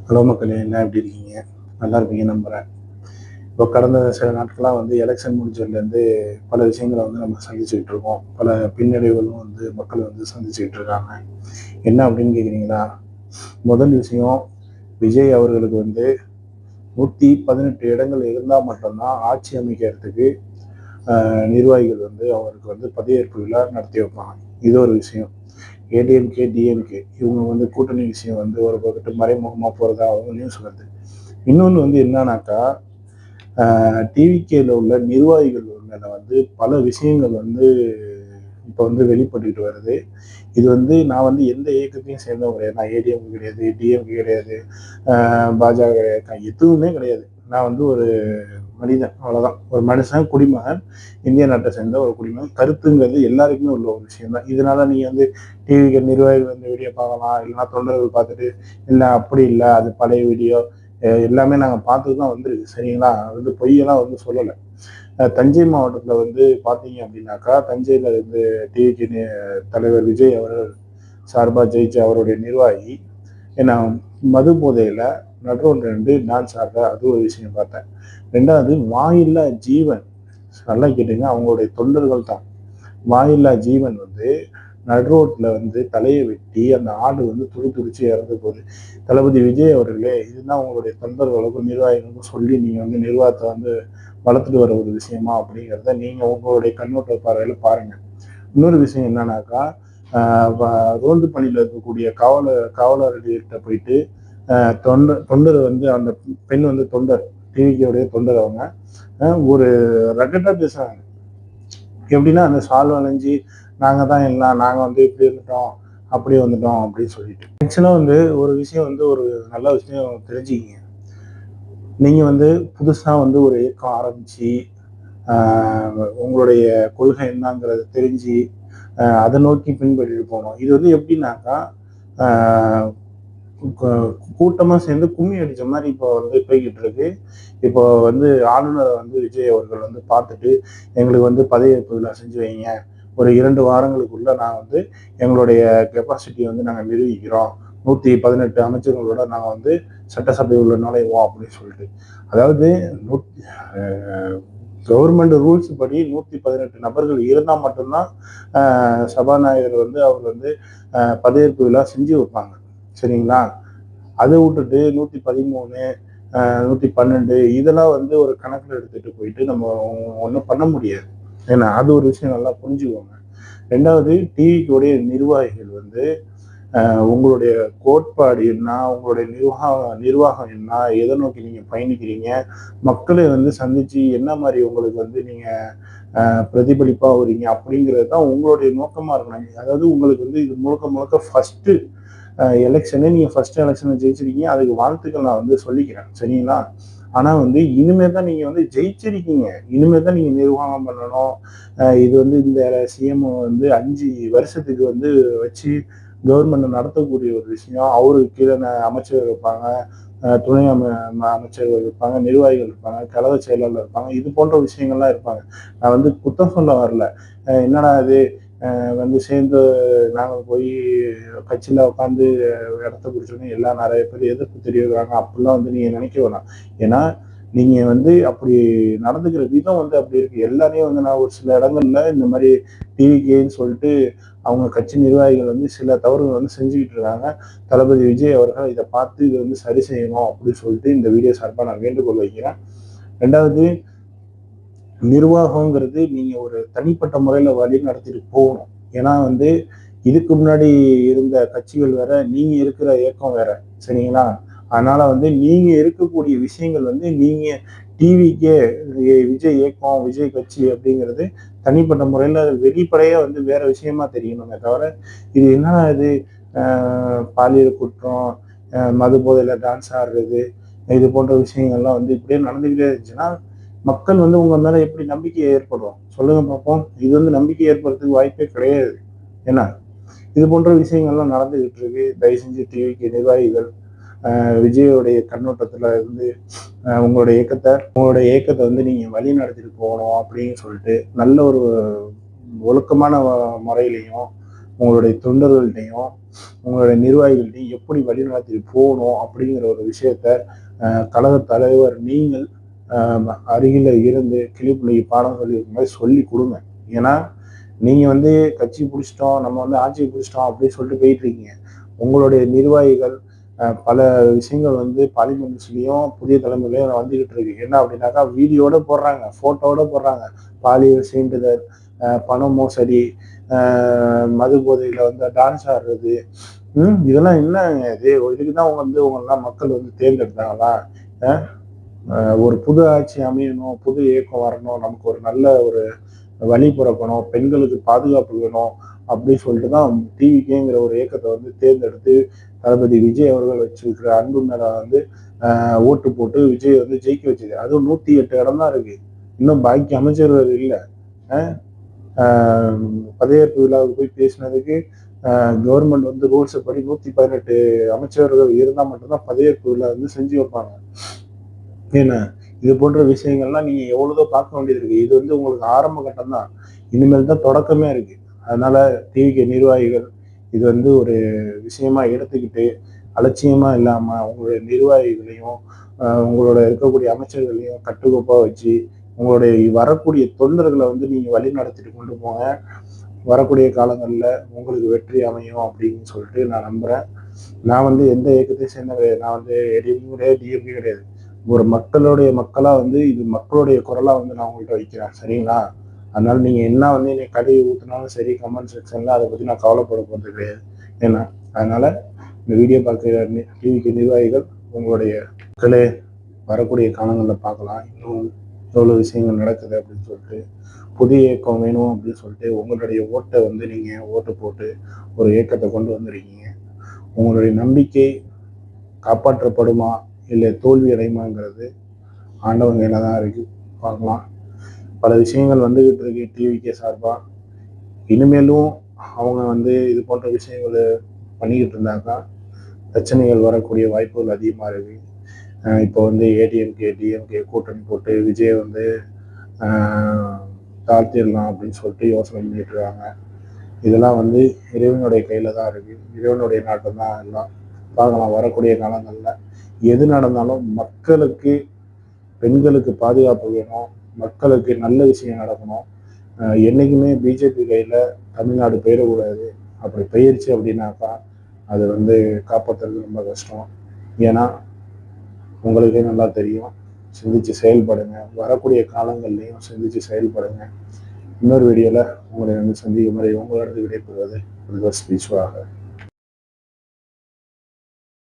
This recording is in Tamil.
ஹலோ மக்களே, என்ன எப்படி இருக்கீங்க? நல்லா இருப்பீங்க நம்புகிறேன். இப்போ கடந்த சில நாட்களாக எலெக்ஷன் முடிஞ்சதுலேருந்து பல விஷயங்களை நம்ம சந்திச்சுக்கிட்டு இருக்கோம். பல பின்னடைவுகளும் மக்கள் சந்திச்சுக்கிட்டு இருக்காங்க. என்ன அப்படின்னு கேட்குறீங்களா? முதல் விஷயம், விஜய் அவர்களுக்கு 118 இடங்கள் இருந்தால் மட்டும்தான் ஆட்சி அமைக்கிறதுக்கு நிர்வாகிகள் அவருக்கு பதவியேற்பு விழா நடத்தி வைப்பாங்க. இது ஒரு விஷயம். ஏடிஎம்கே டிஎம்கே இவங்க கூட்டணி விஷயம் ஒரு பக்கத்து மறைமுகமாக போகிறதா நியூஸ் வருது. இன்னொன்று என்னன்னாக்கா, டிவிகேல உள்ள நிர்வாகிகள் மேல பல விஷயங்கள் இப்போ வெளிப்பட்டுக்கிட்டு வருது. இது நான் எந்த இயக்கத்தையும் சேர்ந்தவங்க கிடையாது. நான் ஏடிஎம்கே கிடையாது, டிஎம்கே கிடையாது, பாஜக கிடையாது, எதுவுமே கிடையாது. நான் ஒரு மனிதன், அவ்வளவுதான். ஒரு மனுஷன், குடிமகன், இந்திய நாட்டை சேர்ந்த ஒரு குடிமகன். கருத்துங்கிறது எல்லாருக்குமே உள்ள ஒரு விஷயம் தான். இதனால நீங்க டிவி நிர்வாகிகள் வீடியோ பார்க்கலாம், இல்லைன்னா தொண்டர்கள் பார்த்துட்டு இல்லை அப்படி இல்லை, அது பழைய வீடியோ, எல்லாமே நாங்கள் பார்த்து தான் வந்துருக்கு. சரிங்களா? பொய்யெல்லாம் சொல்லலை. தஞ்சை மாவட்டத்தில் பார்த்தீங்க அப்படின்னாக்கா, தஞ்சையில் டிவிக்கு தலைவர் விஜய் அவர்கள் சார்பாக ஜெயிச்ச அவருடைய நிர்வாகி ஏன்னா மது போதையில் நடுரோட்டில் 2 டான்ஸ் ஆடுற, அது ஒரு விஷயம் பார்த்தேன். ரெண்டாவது, வாயில்லா ஜீவன், நல்லா கேட்டுங்க, அவங்களுடைய தொண்டர்கள் தான். வாயில்லா ஜீவன் நடுரோட்டில் தலையை வெட்டி அந்த ஆடு துடிச்சு இறந்து போகுது. தளபதி விஜய் அவர்களே, இதுதான் உங்களுடைய தொண்டர்களுக்கும் நிர்வாகிகளுக்கும் சொல்லி நீங்கள் நிர்வாகத்தை வளர்த்துட்டு வர ஒரு விஷயமா அப்படிங்கிறத நீங்கள் உங்களுடைய கண்ணோட்ட பார்வையில் பாருங்கள். இன்னொரு விஷயம் என்னன்னாக்கா, ரோந்து பணியில் இருக்கக்கூடிய காவலர்கிட்ட போயிட்டு தொண்டர் அந்த பெண் தொண்டர், டிவிக்கோடைய தொண்டர், அவங்க ஒரு ரகட்டா பேசுறாங்க. எப்படின்னா, அந்த சால் வளைஞ்சி நாங்கள் தான் எல்லாம், நாங்கள் இப்படி வந்துட்டோம் அப்படி வந்துட்டோம் அப்படின்னு சொல்லிட்டு. ஆக்சுவலாக ஒரு விஷயம் ஒரு நல்ல விஷயம் தெரிஞ்சுக்கிங்க. நீங்கள் புதுசாக ஒரு இயக்கம் ஆரம்பித்து உங்களுடைய கொள்கை என்னங்கிறத தெரிஞ்சு அதை நோக்கி பின்பற்றிட்டு போகணும். இது எப்படின்னாக்கா, கூட்டமாக சேர்ந்து கும்மி அடித்த மாதிரி இப்போ போய்கிட்டு இருக்கு. இப்போ ஆளுநரை விஜய் அவர்கள் பார்த்துட்டு எங்களுக்கு பதவியேற்பு விழா செஞ்சு வைங்க, ஒரு 2 வாரங்களுக்குள்ள நான் எங்களுடைய கெப்பாசிட்டியை நாங்கள் நிரூபிக்கிறோம், 118 அமைச்சர்களோட நாங்கள் சட்டசபை உள்ள நுழைவோம் அப்படின்னு சொல்லிட்டு. அதாவது கவர்மெண்ட் ரூல்ஸ் படி 118 நபர்கள் இருந்தால் மட்டும்தான் சபாநாயகர் அவர் பதவியேற்பு விழா செஞ்சு வைப்பாங்க. சரிங்களா? அதை விட்டுட்டு 113 112 இதெல்லாம் ஒரு கணக்கில் எடுத்துட்டு போயிட்டு நம்ம ஒன்றும் பண்ண முடியாது. ஏன்னா அது ஒரு விஷயம் நல்லா புரிஞ்சுக்கோங்க. ரெண்டாவது, டிவிக்குடைய நிர்வாகிகள் உங்களுடைய கோட்பாடு என்ன, உங்களுடைய நிர்வாகம் என்ன, எதை நோக்கி நீங்க பயணிக்கிறீங்க, மக்களை சந்திச்சு என்ன மாதிரி உங்களுக்கு நீங்க பிரதிபலிப்பா வரீங்க அப்படிங்கிறது தான் உங்களுடைய நோக்கமா இருக்கணும். அதாவது உங்களுக்கு இது முழுக்க முழுக்க ஃபர்ஸ்ட் எலெக்ஷனே, நீங்க ஃபர்ஸ்ட் எலெக்ஷனை ஜெயிச்சிருக்கீங்க, அதுக்கு வாழ்த்துக்கள் நான் சொல்லிக்கிறேன். சரிங்களா? ஆனா இனிமே தான் நீங்க ஜெயிச்சிருக்கீங்க, இனிமே தான் நீங்க நிர்வாகம் பண்ணணும். இது இந்த சிஎம் 5 வருஷத்துக்கு வச்சு கவர்மெண்ட் நடத்தக்கூடிய ஒரு விஷயம். அவருக்கு கீழே அமைச்சர்கள் இருப்பாங்க, துணை அமைச்சர்கள் இருப்பாங்க, நிர்வாகிகள் இருப்பாங்க, கழக செயலாளர் இருப்பாங்க, இது போன்ற விஷயங்கள்லாம் இருப்பாங்க. நான் குத்தம் சொல்ல வரல. என்னடா இது சேர்ந்து நாங்கள் போய் கட்சியில் உட்காந்து இடத்த பிடிச்சோன்னே எல்லாம் நிறைய பேர் எதிர்ப்பு தெரிவிக்கிறாங்க அப்படிலாம் நீங்க நினைக்க வேணாம். ஏன்னா நீங்க அப்படி நடந்துக்கிற விதம் அப்படி இருக்கு. எல்லாரையும் நான் ஒரு சில இடங்கள்ல இந்த மாதிரி டிவிகேன்னு சொல்லிட்டு அவங்க கட்சி நிர்வாகிகள் சில தவறுகள் செஞ்சுக்கிட்டு இருக்காங்க. தளபதி விஜய் அவர்கள் இதை பார்த்து இது சரி செய்யணும் அப்படின்னு சொல்லிட்டு இந்த வீடியோ சார்பாக நான் வேண்டுகோள் வைக்கிறேன். ரெண்டாவது, நிர்வாகங்கிறது நீங்க ஒரு தனிப்பட்ட முறையில வழி நடத்திட்டு போகணும். ஏன்னா இதுக்கு முன்னாடி இருந்த கட்சிகள் வேற, நீங்க இருக்கிற இயக்கம் வேற. சரிங்களா? அதனால நீங்க இருக்கக்கூடிய விஷயங்கள் நீங்க டிவிக்கே விஜய் இயக்கம், விஜய் கட்சி அப்படிங்கிறது தனிப்பட்ட முறையில வெளிப்படையா வேற விஷயமா தெரியணுமே தவிர, இது என்னன்னா இது பாலியல் குற்றம், மது போதையில டான்ஸ் ஆடுறது, இது போன்ற விஷயங்கள்லாம் இப்படியே நடந்துகிட்டே இருந்துச்சுன்னா மக்கள் உங்க மேல எப்படி நம்பிக்கை ஏற்படும் சொல்லுங்க பார்ப்போம். இது நம்பிக்கை ஏற்படுறதுக்கு வாய்ப்பே கிடையாது. ஏன்னா இது போன்ற விஷயங்கள்லாம் நடந்துகிட்டு இருக்கு. தயவு செஞ்சு டிவிக்கு நிர்வாகிகள் விஜயோடைய கண்ணோட்டத்துல உங்களுடைய இயக்கத்தை நீங்க வழி நடத்திட்டு போகணும் அப்படின்னு சொல்லிட்டு நல்ல ஒரு ஒழுக்கமான முறையிலையும் உங்களுடைய தொண்டர்கள்ட்டையும் உங்களுடைய நிர்வாகிகள்ட்டையும் எப்படி வழிநடத்தி போகணும் அப்படிங்கிற ஒரு விஷயத்த கழக தலைவர் நீங்கள் அருகில இருந்து கிளிப்பிள்ளைக்கு பாடம் சொல்லி மாதிரி சொல்லி கொடுங்க. ஏன்னா நீங்க வந்து கட்சி பிடிச்சிட்டோம், நம்ம வந்து ஆட்சியை பிடிச்சிட்டோம் அப்படின்னு சொல்லிட்டு போயிட்டு இருக்கீங்க. உங்களுடைய நிர்வாகிகள் பல விஷயங்கள் வந்து பார்லிமெண்ட்ஸ்லயும் புதிய தலைமுறையிலையும் வந்துகிட்டு இருக்கு. என்ன அப்படின்னாக்கா வீடியோட போடுறாங்க, போட்டோட போடுறாங்க. பாலியல் சீண்டுதல், பண மோசடி, மது போதையில வந்து டான்ஸ் ஆடுறது, இதெல்லாம் என்னங்க இது? இதுக்குதான் வந்து உங்களெல்லாம் மக்கள் வந்து தேர்ந்தெடுத்தாங்களா? ஒரு புது ஆட்சி அமையணும், புது இயக்கம் வரணும், நமக்கு ஒரு நல்ல ஒரு வழி பிறக்கணும், பெண்களுக்கு பாதுகாப்பு வேணும் அப்படின்னு சொல்லிட்டு தான் டிவிகேங்கிற ஒரு இயக்கத்தை வந்து தேர்ந்தெடுத்து தளபதி விஜய் அவர்கள் வச்சிருக்கிற அன்பு மேல வந்து ஓட்டு போட்டு விஜய் வந்து ஜெயிக்க வச்சது. அதுவும் 108 இடம் தான் இருக்கு. இன்னும் பாக்கி அமைச்சர்கள் இல்லை. பதவியேற்பு விழாவுக்கு போய் பேசினதுக்கு கவர்மெண்ட் வந்து ரூல்ஸ் படி 118 அமைச்சர்கள் இருந்தால் மட்டும்தான் பதவியேற்பு விழா வந்து செஞ்சு வைப்பாங்க. ஏன்னா இது போன்ற விஷயங்கள்லாம் நீங்க எவ்வளவுதோ பார்க்க வேண்டியது இருக்கு. இது வந்து உங்களுக்கு ஆரம்ப கட்டம் தான், இனிமேல் தான் தொடக்கமே இருக்கு. அதனால டிவிகே நிர்வாகிகள் இது வந்து ஒரு விஷயமா எடுத்துக்கிட்டு அலட்சியமா இல்லாம உங்களுடைய நிர்வாகிகளையும் உங்களோட இருக்கக்கூடிய அமைச்சர்களையும் கட்டுக்கோப்பா வச்சு உங்களுடைய வரக்கூடிய தொண்டர்களை வந்து நீங்க வழி நடத்திட்டு கொண்டு போங்க. வரக்கூடிய காலங்களில் உங்களுக்கு வெற்றி அமையும் அப்படின்னு சொல்லிட்டு நான் நம்புறேன். நான் வந்து எந்த இயக்கத்தையும் சேர்ந்த கிடையாது. நான் வந்து ஏடிஎம்கே கிடையாது, டிஎம்கே கிடையாது. ஒரு மக்களுடைய மக்களா வந்து இது மக்களுடைய குரலா வந்து நான் உங்கள்கிட்ட வைக்கிறேன். சரிங்களா? அதனால நீங்க என்ன வந்து என்னை கழுவி ஊற்றினாலும் சரி, கமெண்ட் செக்ஷன்ல அதை பத்தி நான் கவலைப்பட போறது கிடையாது. ஏன்னா அதனால இந்த வீடியோ பார்க்குற டிவிக்கு நிர்வாகிகள் உங்களுடைய மக்களே வரக்கூடிய காலங்களில் பார்க்கலாம் இன்னும் எவ்வளோ விஷயங்கள் நடக்குது அப்படின்னு சொல்லிட்டு. புதிய இயக்கம் வேணும் அப்படின்னு சொல்லிட்டு உங்களுடைய ஓட்டை வந்து நீங்க ஓட்டு போட்டு ஒரு இயக்கத்தை கொண்டு வந்திருக்கீங்க. உங்களுடைய நம்பிக்கை காப்பாற்றப்படுமா இல்லை தோல்வி அடையுமாங்கிறது ஆண்டவன் கையில தான் இருக்கு. பார்க்கலாம். பல விஷயங்கள் வந்துகிட்டு இருக்கு டிவிகே சார்பா. இனிமேலும் அவங்க வந்து இது போன்ற விஷயங்களை பண்ணிக்கிட்டு இருந்தாக்கா பிரச்சனைகள் வரக்கூடிய வாய்ப்புகள் அதிகமாக இருக்கு. இப்போ வந்து ஏடிஎம்கே டிஎம்கே கூட்டணி போட்டு விஜய் வந்து தாழ்த்திடலாம் அப்படின்னு சொல்லிட்டு யோசனை பண்ணிட்டு இருக்காங்க. இதெல்லாம் வந்து இறைவனுடைய கையில தான் இருக்கு. இறைவனுடைய நாட்டம் தான் எல்லாம். பார்க்கலாம் வரக்கூடிய காலங்களில் எது நடந்தாலும் மக்களுக்கு பெண்களுக்கு பாதுகாப்பு வேணும், மக்களுக்கு நல்ல விஷயம் நடக்கணும். என்னைக்குமே பிஜேபி கையில் தமிழ்நாடு போயிடக்கூடாது. அப்படி போயிடுச்சு அப்படின்னாக்கா அது வந்து காப்பாற்றுறது ரொம்ப கஷ்டம். ஏன்னா உங்களுக்கே நல்லா தெரியும். சிந்திச்சு செயல்படுங்க. வரக்கூடிய காலங்கள்லையும் சிந்திச்சு செயல்படுங்க. இன்னொரு வீடியோவில் உங்களை வந்து சந்திக்கும் முறை உங்களிடத்து விடைபெறுவது ஸ்பீச்சுவாக.